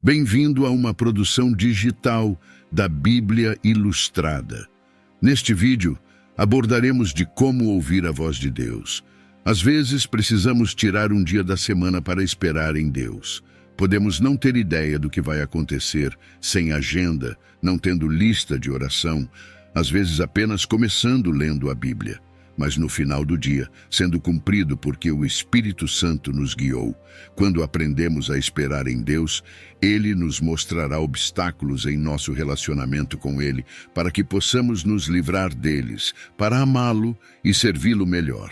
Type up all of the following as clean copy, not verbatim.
Bem-vindo a uma produção digital da Bíblia Ilustrada. Neste vídeo, abordaremos de como ouvir a voz de Deus. Às vezes, precisamos tirar um dia da semana para esperar em Deus. Podemos não ter ideia do que vai acontecer, sem agenda, não tendo lista de oração, às vezes apenas começando lendo a Bíblia. Mas no final do dia, sendo cumprido porque o Espírito Santo nos guiou. Quando aprendemos a esperar em Deus, Ele nos mostrará obstáculos em nosso relacionamento com Ele, para que possamos nos livrar deles, para amá-lo e servi-lo melhor.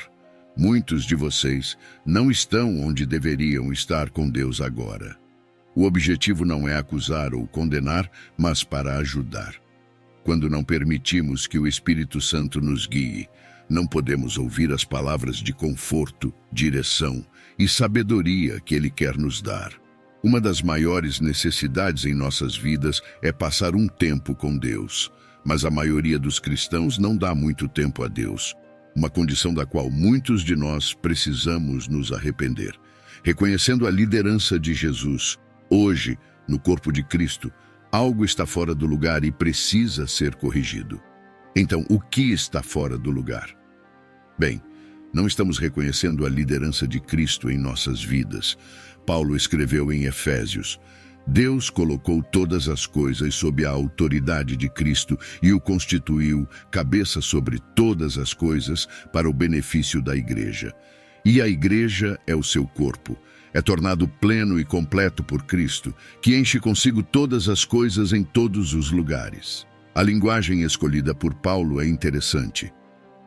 Muitos de vocês não estão onde deveriam estar com Deus agora. O objetivo não é acusar ou condenar, mas para ajudar. Quando não permitimos que o Espírito Santo nos guie, não podemos ouvir as palavras de conforto, direção e sabedoria que Ele quer nos dar. Uma das maiores necessidades em nossas vidas é passar um tempo com Deus, mas a maioria dos cristãos não dá muito tempo a Deus, uma condição da qual muitos de nós precisamos nos arrepender. Reconhecendo a liderança de Jesus, hoje, no corpo de Cristo, algo está fora do lugar e precisa ser corrigido. Então, o que está fora do lugar? Bem, não estamos reconhecendo a liderança de Cristo em nossas vidas. Paulo escreveu em Efésios: Deus colocou todas as coisas sob a autoridade de Cristo e o constituiu cabeça sobre todas as coisas para o benefício da igreja. E a igreja é o seu corpo. É tornado pleno e completo por Cristo, que enche consigo todas as coisas em todos os lugares. A linguagem escolhida por Paulo é interessante.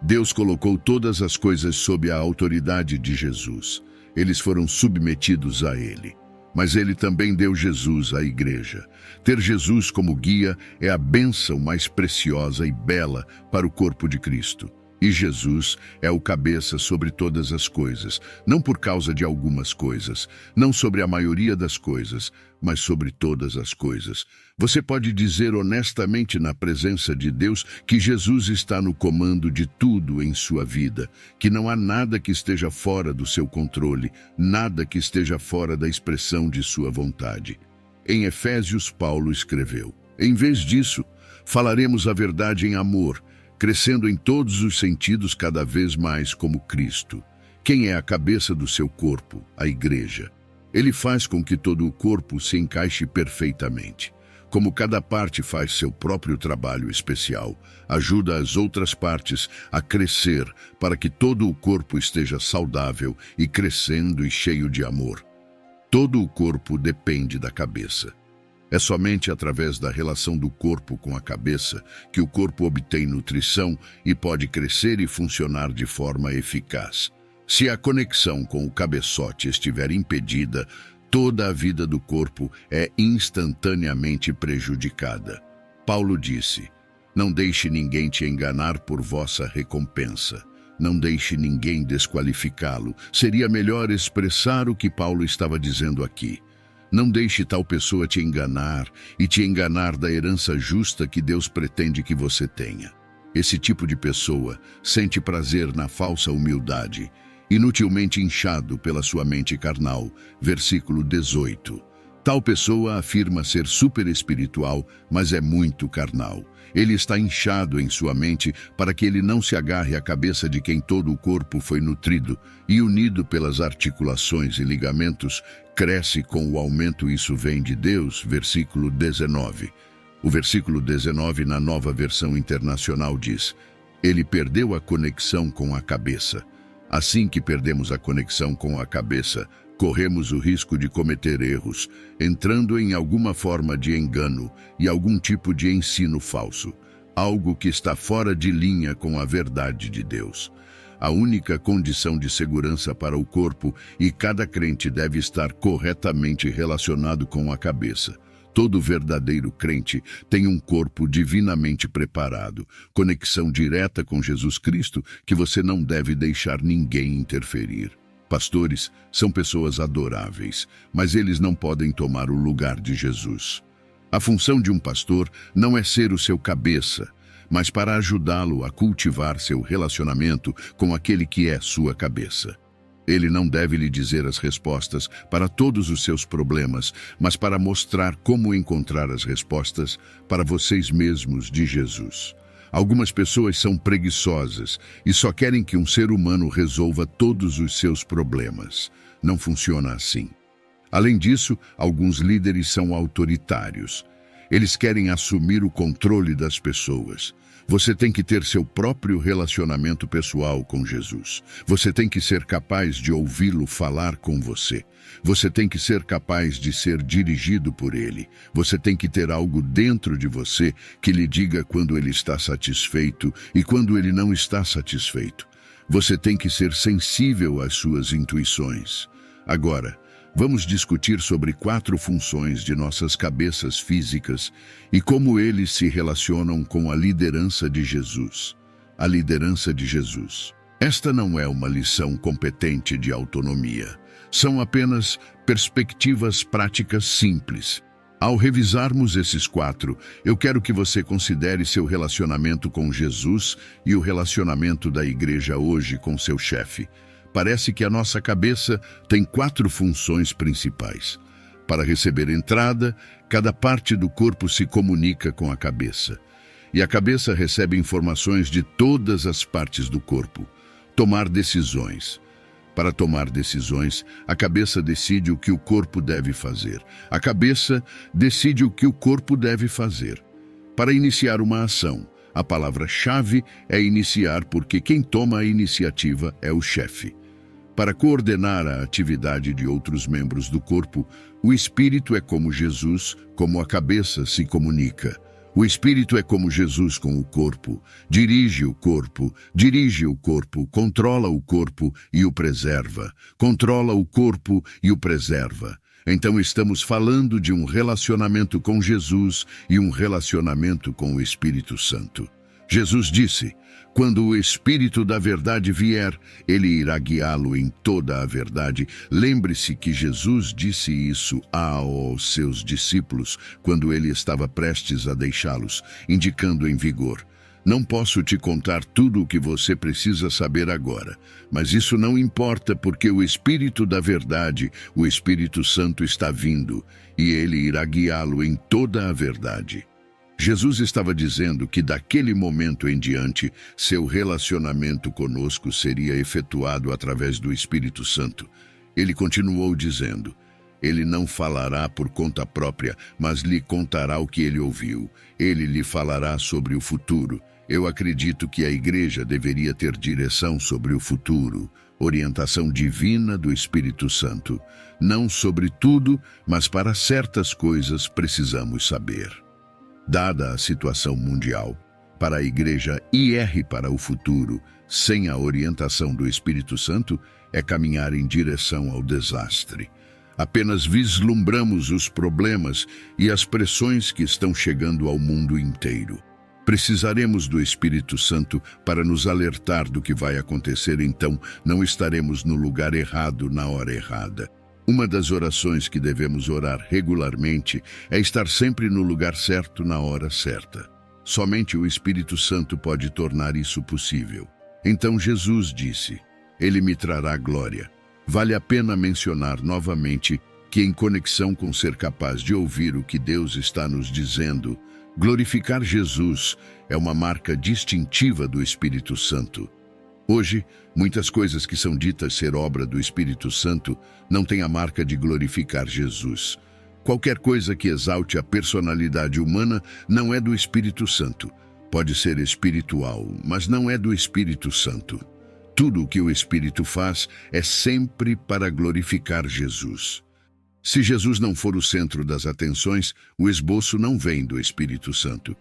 Deus colocou todas as coisas sob a autoridade de Jesus. Eles foram submetidos a Ele. Mas Ele também deu Jesus à igreja. Ter Jesus como guia é a bênção mais preciosa e bela para o corpo de Cristo. E Jesus é o cabeça sobre todas as coisas, não por causa de algumas coisas, não sobre a maioria das coisas, mas sobre todas as coisas. Você pode dizer honestamente na presença de Deus que Jesus está no comando de tudo em sua vida, que não há nada que esteja fora do seu controle, nada que esteja fora da expressão de sua vontade. Em Efésios, Paulo escreveu: em vez disso, falaremos a verdade em amor, crescendo em todos os sentidos cada vez mais como Cristo. Quem é a cabeça do seu corpo? A igreja. Ele faz com que todo o corpo se encaixe perfeitamente. Como cada parte faz seu próprio trabalho especial, ajuda as outras partes a crescer para que todo o corpo esteja saudável e crescendo e cheio de amor. Todo o corpo depende da cabeça. É somente através da relação do corpo com a cabeça que o corpo obtém nutrição e pode crescer e funcionar de forma eficaz. Se a conexão com o cabeçote estiver impedida, toda a vida do corpo é instantaneamente prejudicada. Paulo disse: não deixe ninguém te enganar por vossa recompensa. Não deixe ninguém desqualificá-lo. Seria melhor expressar o que Paulo estava dizendo aqui. Não deixe tal pessoa te enganar e te enganar da herança justa que Deus pretende que você tenha. Esse tipo de pessoa sente prazer na falsa humildade, inutilmente inchado pela sua mente carnal. Versículo 18. Tal pessoa afirma ser super espiritual, mas é muito carnal. Ele está inchado em sua mente para que ele não se agarre à cabeça de quem todo o corpo foi nutrido e unido pelas articulações e ligamentos, cresce com o aumento. Isso vem de Deus. Versículo 19. O versículo 19 na Nova Versão Internacional diz: ele perdeu a conexão com a cabeça. Assim que perdemos a conexão com a cabeça, corremos o risco de cometer erros, entrando em alguma forma de engano e algum tipo de ensino falso, algo que está fora de linha com a verdade de Deus. A única condição de segurança para o corpo e cada crente deve estar corretamente relacionado com a cabeça. Todo verdadeiro crente tem um corpo divinamente preparado, conexão direta com Jesus Cristo que você não deve deixar ninguém interferir. Pastores são pessoas adoráveis, mas eles não podem tomar o lugar de Jesus. A função de um pastor não é ser o seu cabeça, mas para ajudá-lo a cultivar seu relacionamento com aquele que é sua cabeça. Ele não deve lhe dizer as respostas para todos os seus problemas, mas para mostrar como encontrar as respostas para vocês mesmos de Jesus. Algumas pessoas são preguiçosas e só querem que um ser humano resolva todos os seus problemas. Não funciona assim. Além disso, alguns líderes são autoritários. Eles querem assumir o controle das pessoas. Você tem que ter seu próprio relacionamento pessoal com Jesus. Você tem que ser capaz de ouvi-lo falar com você. Você tem que ser capaz de ser dirigido por ele. Você tem que ter algo dentro de você que lhe diga quando ele está satisfeito e quando ele não está satisfeito. Você tem que ser sensível às suas intuições. Agora, vamos discutir sobre 4 funções de nossas cabeças físicas e como eles se relacionam com a liderança de Jesus. A liderança de Jesus. Esta não é uma lição competente de autonomia. São apenas perspectivas práticas simples. Ao revisarmos esses 4, eu quero que você considere seu relacionamento com Jesus e o relacionamento da igreja hoje com seu chefe. Parece que a nossa cabeça tem 4 funções principais. Para receber entrada, cada parte do corpo se comunica com a cabeça. E a cabeça recebe informações de todas as partes do corpo. Tomar decisões. Para tomar decisões, a cabeça decide o que o corpo deve fazer. A cabeça decide o que o corpo deve fazer. Para iniciar uma ação, a palavra-chave é iniciar porque quem toma a iniciativa é o chefe. Para coordenar a atividade de outros membros do corpo, o espírito é como Jesus, como a cabeça se comunica. O espírito é como Jesus com o corpo, dirige o corpo, controla o corpo e o preserva, controla o corpo e o preserva. Então estamos falando de um relacionamento com Jesus e um relacionamento com o Espírito Santo. Jesus disse: quando o Espírito da verdade vier, ele irá guiá-lo em toda a verdade. Lembre-se que Jesus disse isso aos seus discípulos quando ele estava prestes a deixá-los, indicando em vigor: não posso te contar tudo o que você precisa saber agora, mas isso não importa porque o Espírito da verdade, o Espírito Santo está vindo, e ele irá guiá-lo em toda a verdade. Jesus estava dizendo que daquele momento em diante, seu relacionamento conosco seria efetuado através do Espírito Santo. Ele continuou dizendo: ele não falará por conta própria, mas lhe contará o que ele ouviu. Ele lhe falará sobre o futuro. Eu acredito que a igreja deveria ter direção sobre o futuro, orientação divina do Espírito Santo. Não sobre tudo, mas para certas coisas precisamos saber. Dada a situação mundial, para a igreja ir para o futuro, sem a orientação do Espírito Santo, é caminhar em direção ao desastre. Apenas vislumbramos os problemas e as pressões que estão chegando ao mundo inteiro. Precisaremos do Espírito Santo para nos alertar do que vai acontecer, então não estaremos no lugar errado na hora errada. Uma das orações que devemos orar regularmente é estar sempre no lugar certo na hora certa. Somente o Espírito Santo pode tornar isso possível. Então Jesus disse: ele me trará glória. Vale a pena mencionar novamente que, em conexão com ser capaz de ouvir o que Deus está nos dizendo, glorificar Jesus é uma marca distintiva do Espírito Santo. Hoje, muitas coisas que são ditas ser obra do Espírito Santo não têm a marca de glorificar Jesus. Qualquer coisa que exalte a personalidade humana não é do Espírito Santo. Pode ser espiritual, mas não é do Espírito Santo. Tudo o que o Espírito faz é sempre para glorificar Jesus. Se Jesus não for o centro das atenções, o esboço não vem do Espírito Santo.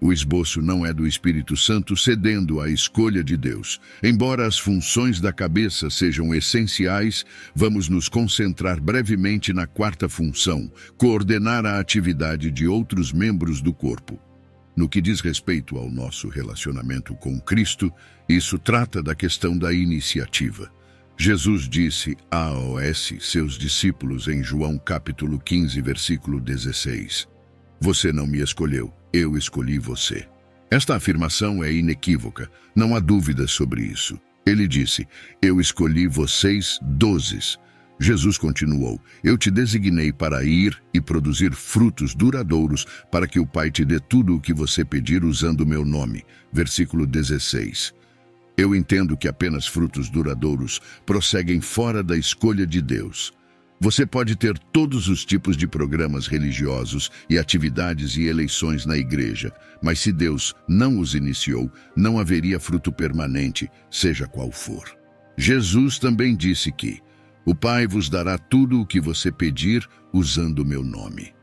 O esboço não é do Espírito Santo cedendo à escolha de Deus. Embora as funções da cabeça sejam essenciais, vamos nos concentrar brevemente na 4ª função: coordenar a atividade de outros membros do corpo. No que diz respeito ao nosso relacionamento com Cristo, isso trata da questão da iniciativa. Jesus disse aos seus discípulos em João capítulo 15, versículo 16: você não me escolheu, eu escolhi você. Esta afirmação é inequívoca, não há dúvidas sobre isso. Ele disse: Eu escolhi vocês 12. Jesus continuou: Eu te designei para ir e produzir frutos duradouros, para que o Pai te dê tudo o que você pedir usando o meu nome. Versículo 16. Eu entendo que apenas frutos duradouros prosseguem fora da escolha de Deus. Você pode ter todos os tipos de programas religiosos e atividades e eleições na igreja, mas se Deus não os iniciou, não haveria fruto permanente, seja qual for. Jesus também disse que o Pai vos dará tudo o que você pedir usando o meu nome.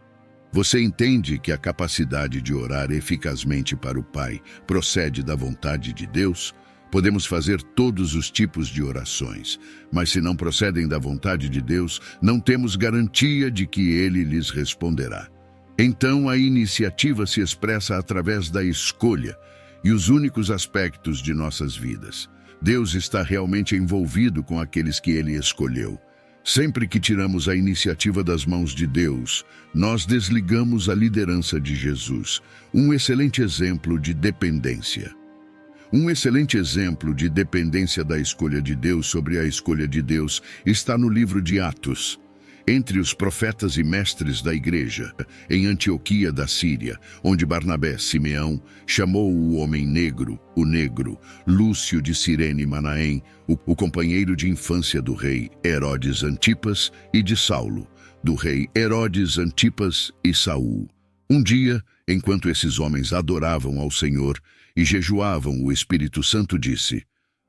Você entende que a capacidade de orar eficazmente para o Pai procede da vontade de Deus? Podemos fazer todos os tipos de orações, mas se não procedem da vontade de Deus, não temos garantia de que Ele lhes responderá. Então a iniciativa se expressa através da escolha e os únicos aspectos de nossas vidas. Deus está realmente envolvido com aqueles que Ele escolheu. Sempre que tiramos a iniciativa das mãos de Deus, nós desligamos a liderança de Jesus, um excelente exemplo de dependência. Um excelente exemplo de dependência da escolha de Deus sobre a escolha de Deus está no livro de Atos. Entre os profetas e mestres da igreja, em Antioquia da Síria, onde Barnabé, Simeão, chamou o homem negro, o negro, Lúcio de Cirene Manaém, o companheiro de infância do rei Herodes Antipas e de Saulo, do rei Herodes Antipas e Saul. Um dia, enquanto esses homens adoravam ao Senhor e jejuavam, o Espírito Santo disse: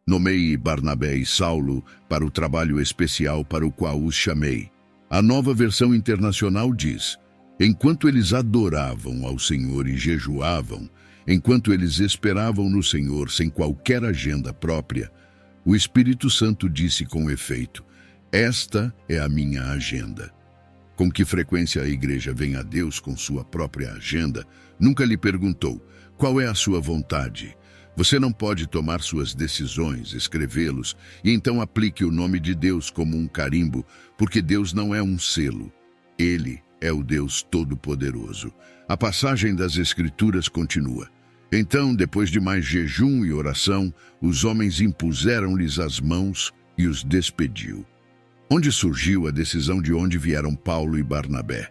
Nomeie Barnabé e Saulo para o trabalho especial para o qual os chamei. A Nova Versão Internacional diz: enquanto eles adoravam ao Senhor e jejuavam, enquanto eles esperavam no Senhor sem qualquer agenda própria, o Espírito Santo disse com efeito: esta é a minha agenda. Com que frequência a igreja vem a Deus com sua própria agenda, nunca lhe perguntou: qual é a sua vontade? Você não pode tomar suas decisões, escrevê-los, e então aplique o nome de Deus como um carimbo, porque Deus não é um selo. Ele é o Deus Todo-Poderoso. A passagem das Escrituras continua. Então, depois de mais jejum e oração, os homens impuseram-lhes as mãos e os despediu. Onde surgiu a decisão de onde vieram Paulo e Barnabé?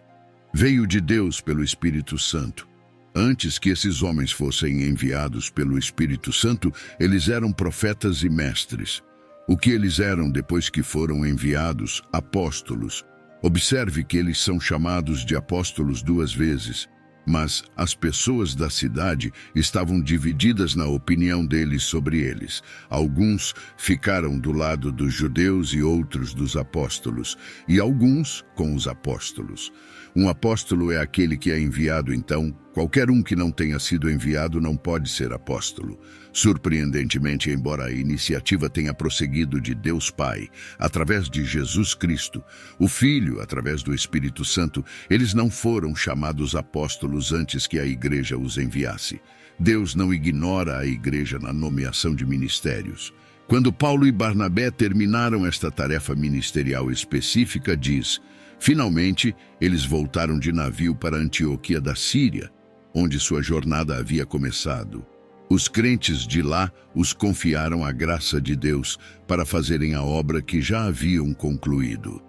Veio de Deus pelo Espírito Santo. Antes que esses homens fossem enviados pelo Espírito Santo, eles eram profetas e mestres. O que eles eram depois que foram enviados? Apóstolos. Observe que eles são chamados de apóstolos 2 vezes, mas as pessoas da cidade estavam divididas na opinião deles sobre eles. Alguns ficaram do lado dos judeus e outros dos apóstolos, e alguns com os apóstolos. Um apóstolo é aquele que é enviado, então, qualquer um que não tenha sido enviado não pode ser apóstolo. Surpreendentemente, embora a iniciativa tenha prosseguido de Deus Pai, através de Jesus Cristo, o Filho, através do Espírito Santo, eles não foram chamados apóstolos antes que a igreja os enviasse. Deus não ignora a igreja na nomeação de ministérios. Quando Paulo e Barnabé terminaram esta tarefa ministerial específica, diz: finalmente, eles voltaram de navio para Antioquia da Síria, onde sua jornada havia começado. Os crentes de lá os confiaram a graça de Deus para fazerem a obra que já haviam concluído.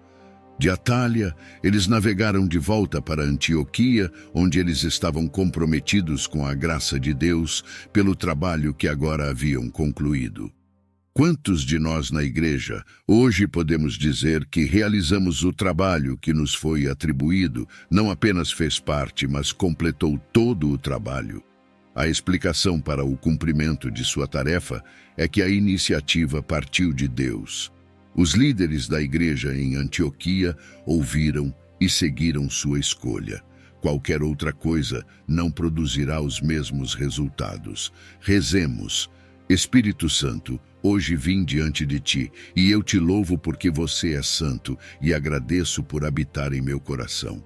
De Atália, eles navegaram de volta para Antioquia, onde eles estavam comprometidos com a graça de Deus pelo trabalho que agora haviam concluído. Quantos de nós na igreja hoje podemos dizer que realizamos o trabalho que nos foi atribuído, não apenas fez parte, mas completou todo o trabalho? A explicação para o cumprimento de sua tarefa é que a iniciativa partiu de Deus. Os líderes da igreja em Antioquia ouviram e seguiram sua escolha. Qualquer outra coisa não produzirá os mesmos resultados. Rezemos. Espírito Santo, hoje vim diante de ti, e eu te louvo porque você é santo, e agradeço por habitar em meu coração.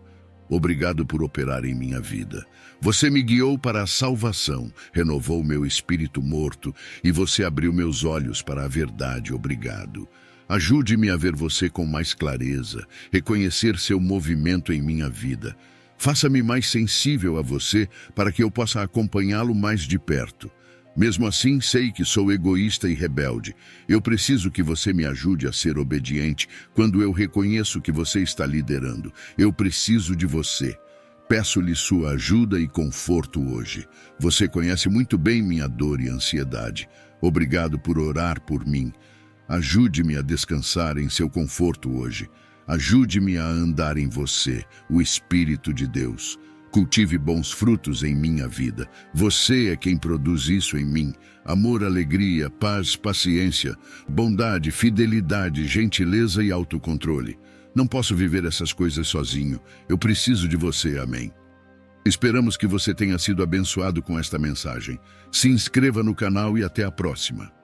Obrigado por operar em minha vida. Você me guiou para a salvação, renovou meu espírito morto, e você abriu meus olhos para a verdade. Obrigado. Ajude-me a ver você com mais clareza, reconhecer seu movimento em minha vida. Faça-me mais sensível a você para que eu possa acompanhá-lo mais de perto. Mesmo assim, sei que sou egoísta e rebelde. Eu preciso que você me ajude a ser obediente quando eu reconheço que você está liderando. Eu preciso de você. Peço-lhe sua ajuda e conforto hoje. Você conhece muito bem minha dor e ansiedade. Obrigado por orar por mim. Ajude-me a descansar em seu conforto hoje. Ajude-me a andar em você, o Espírito de Deus. Cultive bons frutos em minha vida. Você é quem produz isso em mim. Amor, alegria, paz, paciência, bondade, fidelidade, gentileza e autocontrole. Não posso viver essas coisas sozinho. Eu preciso de você, amém. Esperamos que você tenha sido abençoado com esta mensagem. Se inscreva no canal e até a próxima.